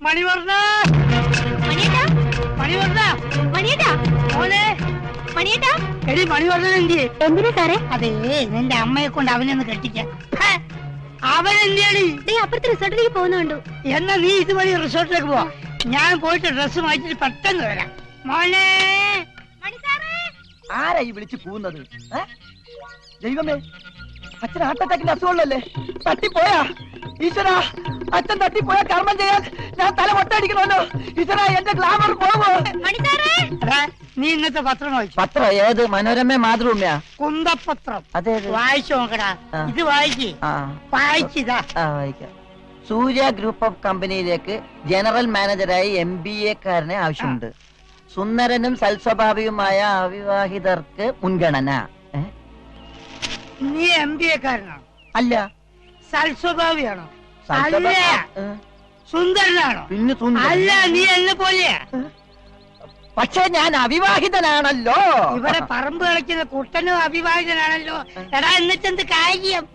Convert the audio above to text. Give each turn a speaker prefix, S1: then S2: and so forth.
S1: മണിവർണ്ണ എടി മണിവർണ്ണൻ എന്തിയെ?
S2: എന്തിനാ സാറേ?
S1: അതെ നിന്റെ അമ്മയെ കൊണ്ട് അവനൊന്ന് കെട്ടിക്കാൻ. അവൻ എന്തിയാണ്
S2: അപ്പുറത്തെ റിസോർട്ടിലേക്ക് പോകുന്നുണ്ടോ?
S1: എന്നാ നീ ഇതുവഴി റിസോർട്ടിലേക്ക് പോവാ. ഞാൻ പോയിട്ട് ഡ്രസ്സ് മാറ്റിട്ട് പെട്ടെന്ന് വരാം. മോനെ
S3: ആരാ ഈ വിളിച്ച് പോകുന്നത്? ദൈവമേ, അച്ഛൻ ഹാർട്ട് അറ്റാക്കിന്റെ അസുഖമുള്ളല്ലേ? തട്ടിപ്പോയാ ഈശ്വരാ, അച്ഛൻ തട്ടിപ്പോയാ കർമ്മം ചെയ്യാൻ ഞാൻ തല മൊട്ടടിക്കണമല്ലോ. ഈശ്വരാ, എന്റെ ഗ്ലാമർ പോവോ?
S1: നീ ഇന്നത്തെ പത്രം വായിച്ചു?
S3: പത്രം ഏത്? മനോരമ, മാതൃഭൂമിയാ?
S1: കുന്തപത്രം.
S3: അതെ
S1: വായിച്ചു നോക്കടാ. ഇത് വായിക്ക്. വായിച്ചിതാ.
S3: വായിക്കാം. സൂര്യ ഗ്രൂപ്പ് ഓഫ് കമ്പനിയിലേക്ക് ജനറൽ മാനേജറായി MBA കാരനെ ആവശ്യമുണ്ട്. സുന്ദരനും സൽസ്വഭാവിയുമായ അവിവാഹിതർക്ക് മുൻഗണന.
S1: നീ MBA കാരനാണോ?
S3: അല്ല.
S1: സൽസ്വഭാവിയാണോ? അല്ല. സുന്ദരനാണോ?
S3: പിന്നെ
S1: അല്ല. നീ എന്നെ പോലെയാ.
S3: പക്ഷെ ഞാൻ അവിവാഹിതനാണല്ലോ.
S1: ഇവിടെ പറമ്പ് കളിക്കുന്ന കുട്ടനും അവിവാഹിതനാണല്ലോ. എടാ എന്നിട്ടെന്ത് കാര്യം?